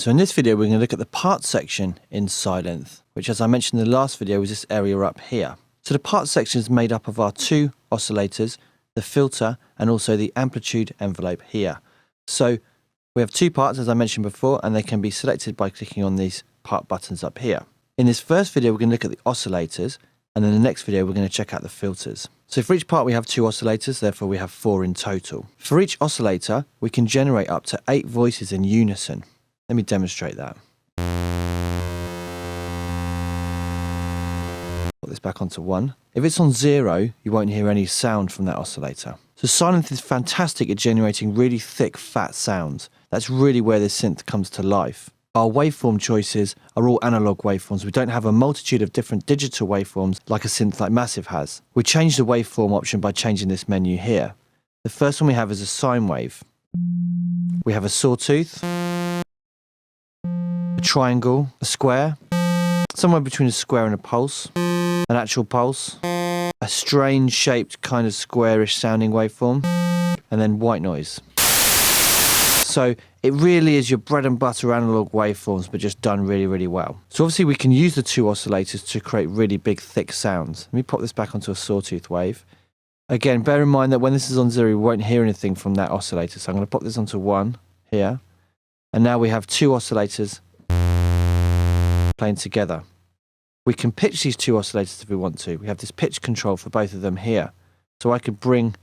So in this video, we're going to look at the parts section in Sylenth, which, as I mentioned in the last video, was this area up here. So the parts section is made up of our two oscillators, the filter, and also the amplitude envelope here. So we have two parts, as I mentioned before, and they can be selected by clicking on these part buttons up here. In this first video, we're going to look at the oscillators, and in the next video, we're going to check out the filters. So for each part, we have two oscillators, therefore we have 4 in total. For each oscillator, we can generate up to 8 voices in unison. Let me demonstrate that. Put this back onto 1. If it's on 0, you won't hear any sound from that oscillator. So Sylenth is fantastic at generating really thick, fat sounds. That's really where this synth comes to life. Our waveform choices are all analog waveforms. We don't have a multitude of different digital waveforms like a synth like Massive has. We change the waveform option by changing this menu here. The first one we have is a sine wave. We have a sawtooth, a triangle, a square, somewhere between a square and a pulse, an actual pulse, a strange shaped kind of squarish sounding waveform, and then white noise. So it really is your bread and butter analog waveforms, but just done really, really well. So obviously we can use the two oscillators to create really big, thick sounds. Let me pop this back onto a sawtooth wave. Again, bear in mind that when this is on 0, we won't hear anything from that oscillator. So I'm going to pop this onto 1 here. And now we have two oscillators playing together. We can pitch these two oscillators if we want to. We have this pitch control for both of them here. So I could bring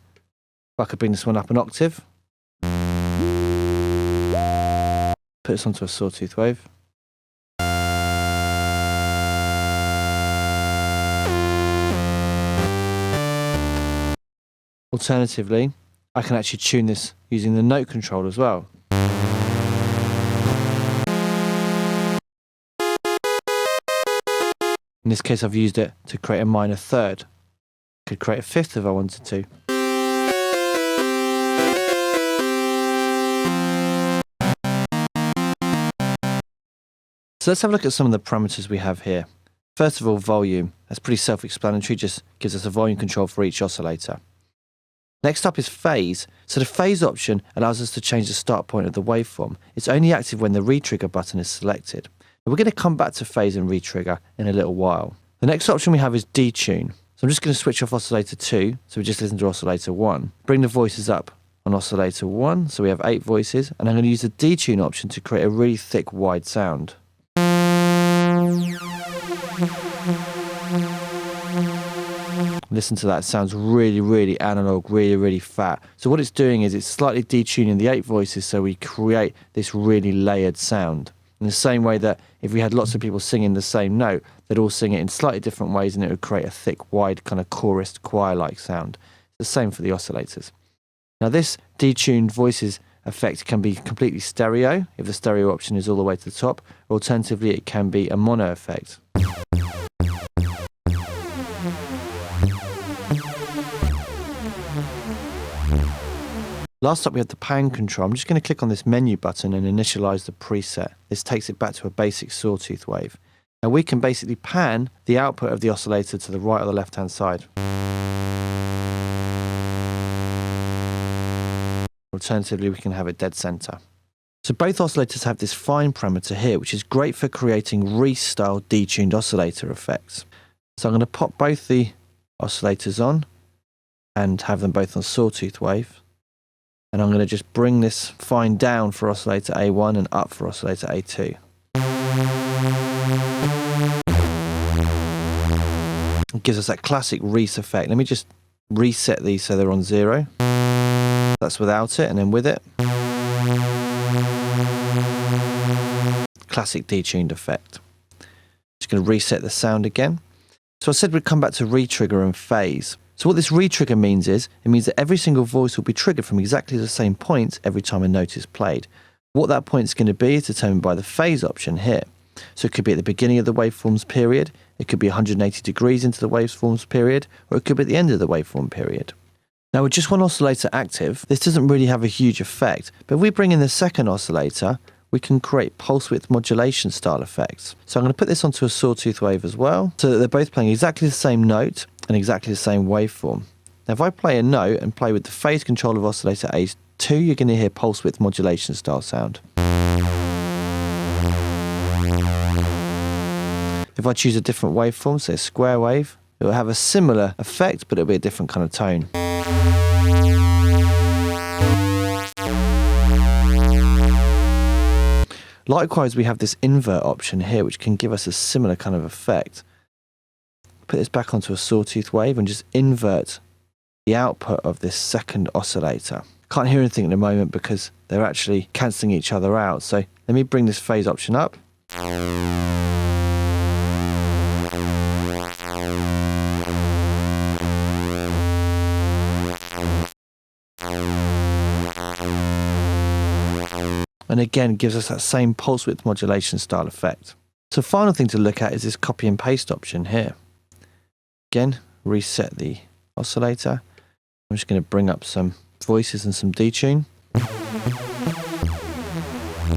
this one up an octave. Put this onto a sawtooth wave. Alternatively, I can actually tune this using the note control as well. In this case, I've used it to create a minor third. I could create a fifth if I wanted to. So let's have a look at some of the parameters we have here. First of all, volume. That's pretty self-explanatory, just gives us a volume control for each oscillator. Next up is phase. So the phase option allows us to change the start point of the waveform. It's only active when the retrigger button is selected. We're going to come back to phase and retrigger in a little while. The next option we have is detune. So I'm just going to switch off oscillator 2, so we just listen to oscillator 1. Bring the voices up on oscillator 1, so we have 8 voices, and I'm going to use the detune option to create a really thick, wide sound. Listen to that, it sounds really, really analog, really, really fat. So what it's doing is it's slightly detuning the 8 voices so we create this really layered sound. In the same way that if we had lots of people singing the same note, they'd all sing it in slightly different ways and it would create a thick, wide, kind of chorus, choir-like sound. It's the same for the oscillators. Now this detuned voices effect can be completely stereo, if the stereo option is all the way to the top, or alternatively it can be a mono effect. Last up we have the pan control. I'm just going to click on this menu button and initialize the preset. This takes it back to a basic sawtooth wave. Now we can basically pan the output of the oscillator to the right or the left hand side. Alternatively we can have it dead center. So both oscillators have this fine parameter here, which is great for creating Reese style detuned oscillator effects. So I'm going to pop both the oscillators on and have them both on sawtooth wave. And I'm going to just bring this fine down for oscillator A1 and up for oscillator A2. It gives us that classic Reese effect. Let me just reset these so they're on 0. That's without it, and then with it. Classic detuned effect. Just going to reset the sound again. So I said we'd come back to retrigger and phase. So what this retrigger means is, it means that every single voice will be triggered from exactly the same point every time a note is played. What that point is going to be is determined by the phase option here. So it could be at the beginning of the waveforms period, it could be 180 degrees into the waveforms period, or it could be at the end of the waveform period. Now with just one oscillator active, this doesn't really have a huge effect, but if we bring in the second oscillator, we can create pulse width modulation style effects. So I'm going to put this onto a sawtooth wave as well, so that they're both playing exactly the same note and exactly the same waveform. Now if I play a note and play with the phase control of oscillator A2, you're going to hear pulse width modulation style sound. If I choose a different waveform, say a square wave, it will have a similar effect, but it'll be a different kind of tone. Likewise, we have this invert option here, which can give us a similar kind of effect. Put this back onto a sawtooth wave and just invert the output of this second oscillator. Can't hear anything at the moment because they're actually cancelling each other out. So let me bring this phase option up. And again, gives us that same pulse width modulation style effect. So final thing to look at is this copy and paste option here. Again, reset the oscillator. I'm just going to bring up some voices and some detune. I'm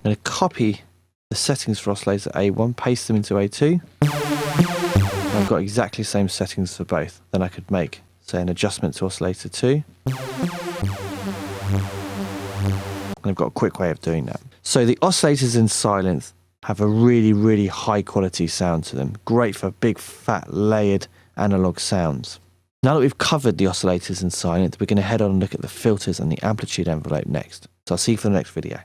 going to copy the settings for oscillator A1, paste them into A2. And I've got exactly the same settings for both. Then I could make, say, an adjustment to oscillator 2. And I've got a quick way of doing that. So the oscillators in Sylenth have a really, really high quality sound to them. Great for big, fat, layered analog sounds. Now that we've covered the oscillators in Sylenth, we're going to head on and look at the filters and the amplitude envelope next. So I'll see you for the next video.